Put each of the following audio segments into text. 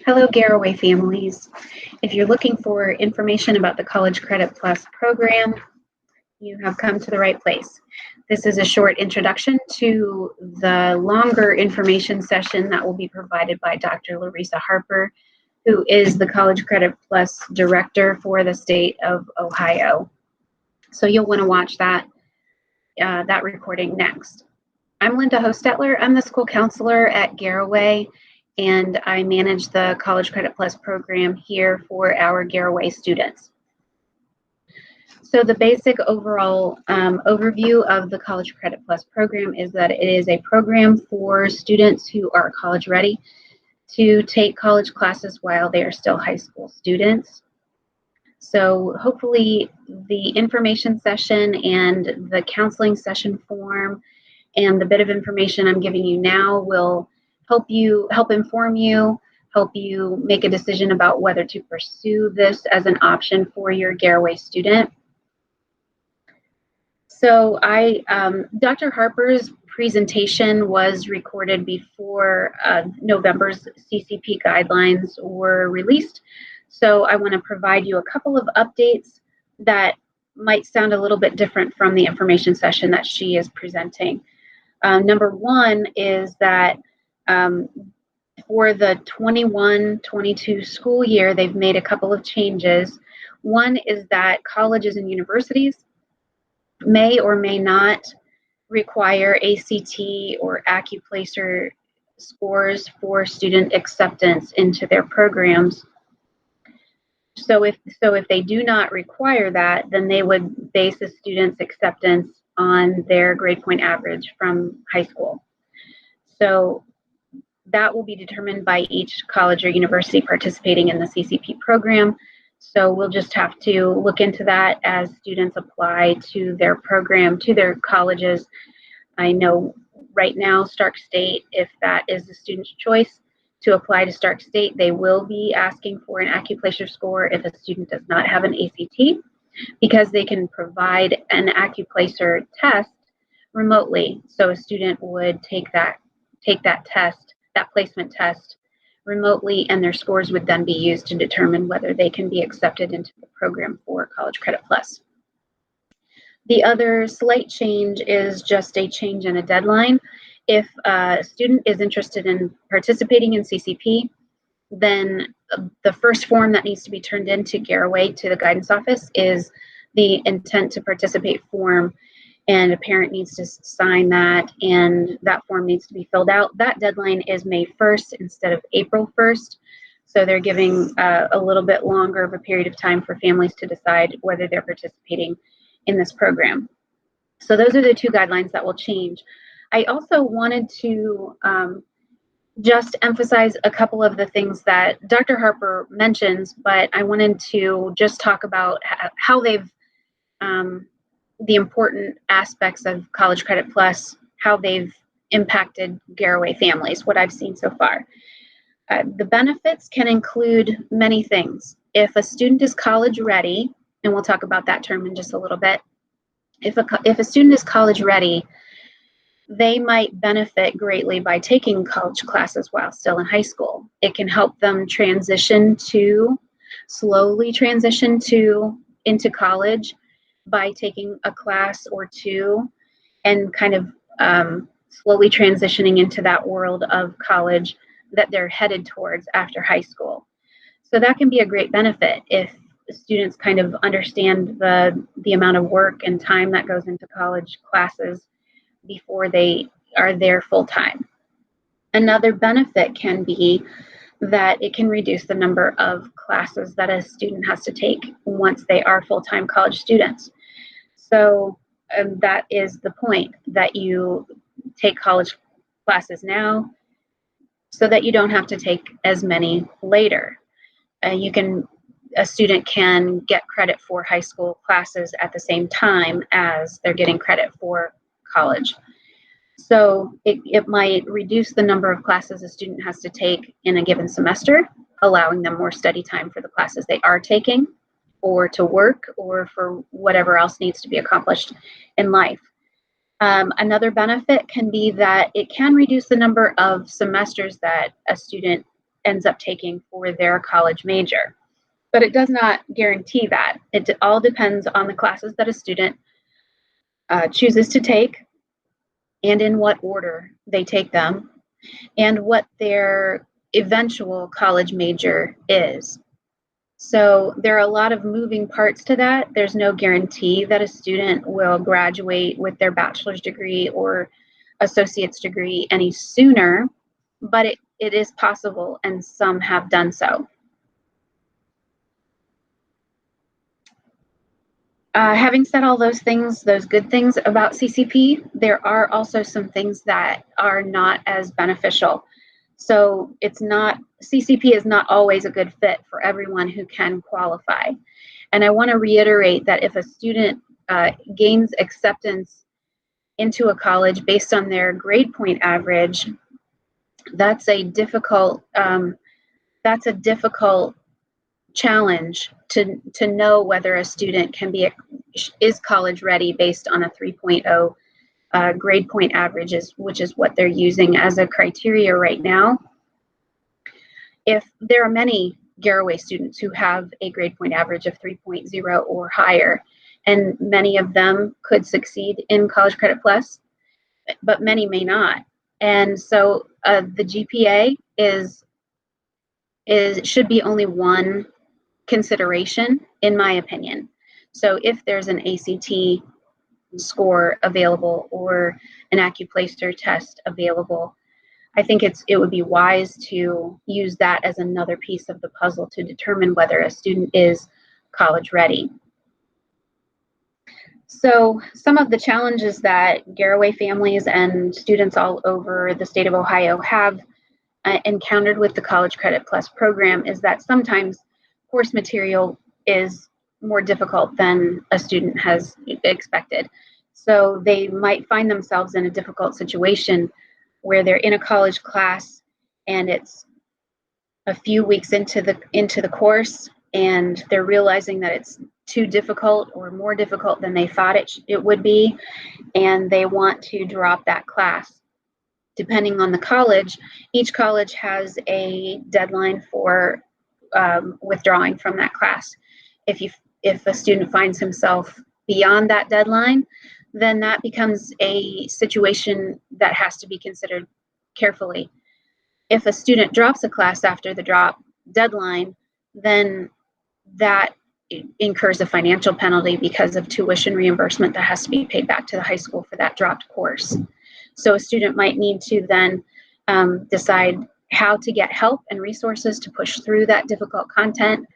Hello, Garaway families. If you're looking for information about the College Credit Plus program, you have come to the right place. This is a short introduction to the longer information session that will be provided by Dr. Larissa Harper, who is the College Credit Plus Director for the state of Ohio. So you'll want to watch that recording next. I'm Linda Hostetler. I'm the school counselor at Garaway, and I manage the College Credit Plus program here for our Garaway students. So the basic overall overview of the College Credit Plus program is that it is a program for students who are college ready to take college classes while they are still high school students. So hopefully the information session and the counseling session form and the bit of information I'm giving you now will help inform you, help you make a decision about whether to pursue this as an option for your Garaway student. So Dr. Harper's presentation was recorded before November's CCP guidelines were released. So I want to provide you a couple of updates that might sound a little bit different from the information session that she is presenting. Number one is that for the 21-22 school year, they've made a couple of changes. One is that colleges and universities may or may not require ACT or AccuPlacer scores for student acceptance into their programs. So if they do not require that, then they would base a student's acceptance on their grade point average from high school. So that will be determined by each college or university participating in the CCP program. So we'll just have to look into that as students apply to their program, to their colleges. I know right now Stark State, if that is the student's choice to apply to Stark State, they will be asking for an AccuPlacer score if a student does not have an ACT, because they can provide an AccuPlacer test remotely. So a student would take that test, that placement test, remotely, and their scores would then be used to determine whether they can be accepted into the program for College Credit Plus. The other slight change is just a change in a deadline. If a student is interested in participating in CCP, then the first form that needs to be turned into Garaway to the guidance office is the intent to participate form, and a parent needs to sign that, and that form needs to be filled out. That deadline is May 1st instead of April 1st, so they're giving a little bit longer of a period of time for families to decide whether they're participating in this program. So those are the two guidelines that will change. I also wanted to just emphasize a couple of the things that Dr. Harper mentions, but I wanted to just talk about how they've, the important aspects of College Credit Plus, how they've impacted Garaway families, what I've seen so far. The benefits can include many things. If a student is college ready, and we'll talk about that term in just a little bit, if a student is college ready, they might benefit greatly by taking college classes while still in high school. It can help them slowly transition into college by taking a class or two and kind of slowly transitioning into that world of college that they're headed towards after high school. So that can be a great benefit if students kind of understand the amount of work and time that goes into college classes before they are there full time. Another benefit can be that it can reduce the number of classes that a student has to take once they are full-time college students. So that is the point, that you take college classes now so that you don't have to take as many later. A student can get credit for high school classes at the same time as they're getting credit for college. So it might reduce the number of classes a student has to take in a given semester, allowing them more study time for the classes they are taking, or to work, or for whatever else needs to be accomplished in life. Another benefit can be that it can reduce the number of semesters that a student ends up taking for their college major. But it does not guarantee that. It all depends on the classes that a student chooses to take and in what order they take them and what their eventual college major is. So there are a lot of moving parts to that. There's no guarantee that a student will graduate with their bachelor's degree or associate's degree any sooner, but it is possible, and some have done so. Having said all those things, those good things about CCP, there are also some things that are not as beneficial. So CCP is not always a good fit for everyone who can qualify. And I want to reiterate that if a student gains acceptance into a college based on their grade point average, that's a difficult challenge to know whether a student is college ready based on a 3.0 grade point average, which is what they're using as a criteria right now. If there are many Garaway students who have a grade point average of 3.0 or higher, and many of them could succeed in College Credit Plus, but many may not. And so the GPA should be only one consideration, in my opinion. So if there's an ACT score available or an AccuPlacer test available, I think it would be wise to use that as another piece of the puzzle to determine whether a student is college ready. So some of the challenges that Garaway families and students all over the state of Ohio have encountered with the College Credit Plus program is that sometimes course material is more difficult than a student has expected. So they might find themselves in a difficult situation where they're in a college class and it's a few weeks into the course and they're realizing that it's too difficult or more difficult than they thought it would be, and they want to drop that class. Depending on the college, each college has a deadline for withdrawing from that class. If a student finds himself beyond that deadline, then that becomes a situation that has to be considered carefully. If a student drops a class after the drop deadline, then that incurs a financial penalty because of tuition reimbursement that has to be paid back to the high school for that dropped course. So a student might need to then decide how to get help and resources to push through that difficult content,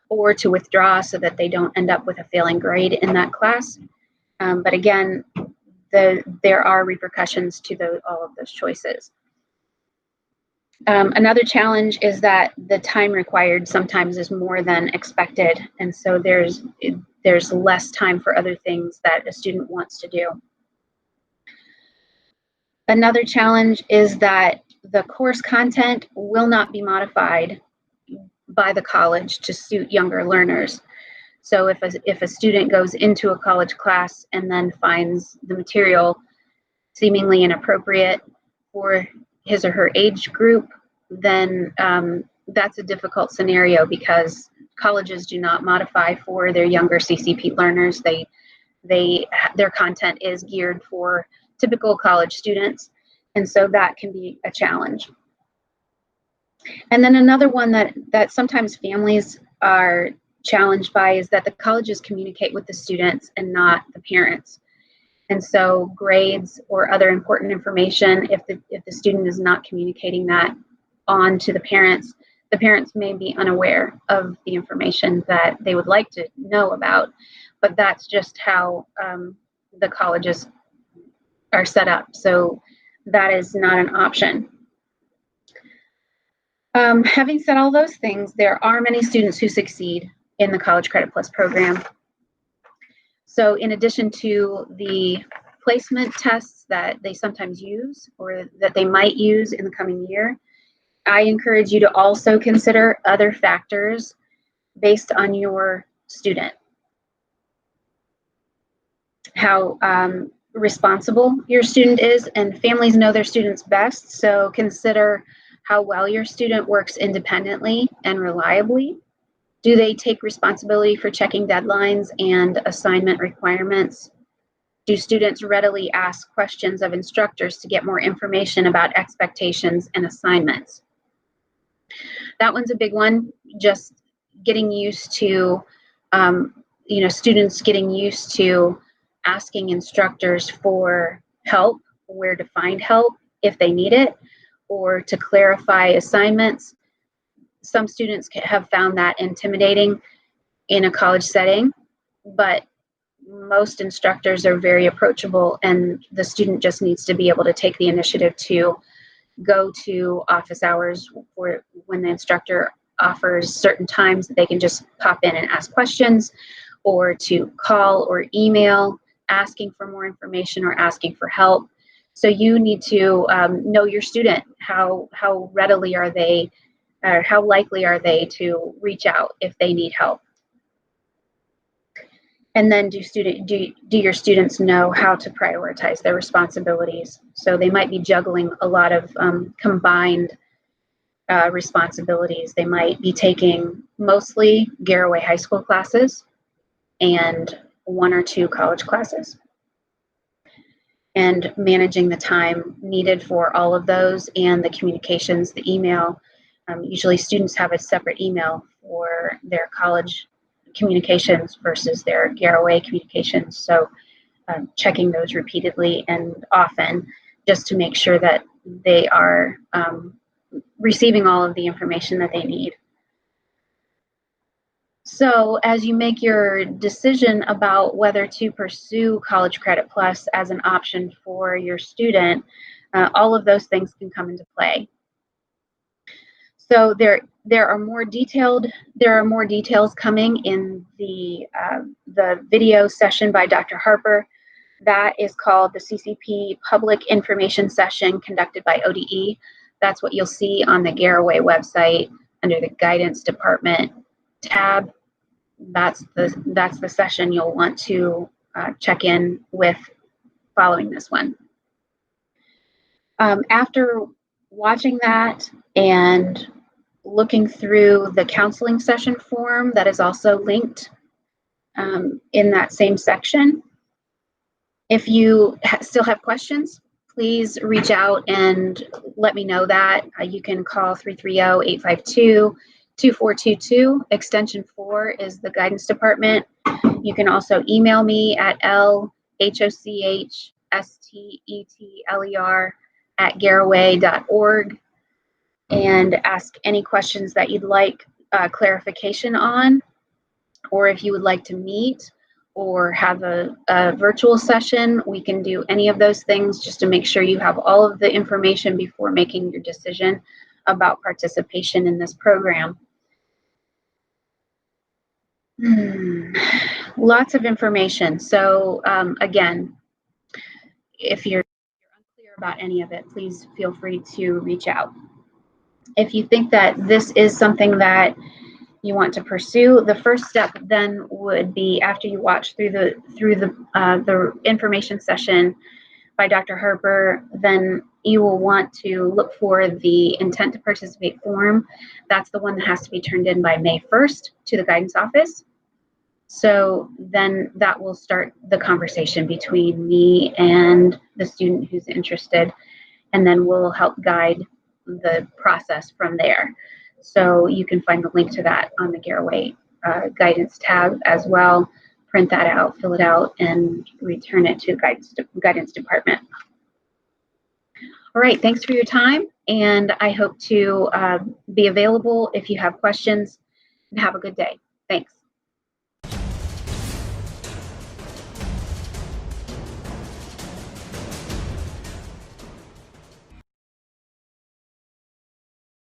or to withdraw so that they don't end up with a failing grade in that class. But again, there are repercussions to all of those choices. Another challenge is that the time required sometimes is more than expected, and so there's less time for other things that a student wants to do. Another challenge is that the course content will not be modified by the college to suit younger learners. So if a student goes into a college class and then finds the material seemingly inappropriate for his or her age group, then that's a difficult scenario because colleges do not modify for their younger CCP learners. Their content is geared for typical college students, and so that can be a challenge. And then another one that sometimes families are challenged by is that the colleges communicate with the students and not the parents. And so grades or other important information, if the student is not communicating that on to the parents may be unaware of the information that they would like to know about, but that's just how the colleges are set up. So that is not an option. Having said all those things, there are many students who succeed in the College Credit Plus program. So in addition to the placement tests that they sometimes use or that they might use in the coming year, I encourage you to also consider other factors based on your student. How responsible your student is, and families know their students best, so consider how well your student works independently and reliably. Do they take responsibility for checking deadlines and assignment requirements? Do students readily ask questions of instructors to get more information about expectations and assignments? That one's a big one, just getting used to, students getting used to asking instructors for help, where to find help if they need it, or to clarify assignments. Some students have found that intimidating in a college setting, but most instructors are very approachable, and the student just needs to be able to take the initiative to go to office hours, or when the instructor offers certain times that they can just pop in and ask questions, or to call or email asking for more information or asking for help. So you need to know your student. How readily are they, or how likely are they to reach out if they need help? And then do your students know how to prioritize their responsibilities? So they might be juggling a lot of combined responsibilities. They might be taking mostly Garaway High School classes and 1 or 2 college classes, and managing the time needed for all of those and the communications, the email. Usually students have a separate email for their college communications versus their Garaway communications. So checking those repeatedly and often, just to make sure that they are receiving all of the information that they need. So as you make your decision about whether to pursue College Credit Plus as an option for your student, all of those things can come into play. So there are more details coming in the video session by Dr. Harper. That is called the CCP Public Information Session conducted by ODE. That's what you'll see on the Garaway website under the Guidance Department tab. That's the session you'll want to check in with following this one. After watching that and looking through the counseling session form that is also linked in that same section, if you still have questions, please reach out and let me know that. You can call 330-852-2422. Extension 4 is the guidance department. You can also email me at lhochstetler@garaway.org and ask any questions that you'd like clarification on, or if you would like to meet or have a virtual session. We can do any of those things just to make sure you have all of the information before making your decision about participation in this program. Lots of information. So again, if you're unclear about any of it, please feel free to reach out. If you think that this is something that you want to pursue, the first step then would be, after you watch through the information session by Dr. Harper, then you will want to look for the intent to participate form. That's the one that has to be turned in by May 1st to the guidance office. So then that will start the conversation between me and the student who's interested, and then we'll help guide the process from there. So you can find the link to that on the Garaway guidance tab as well. Print that out, fill it out, and return it to the guidance department. All right, thanks for your time, and I hope to be available if you have questions, and have a good day. Thanks.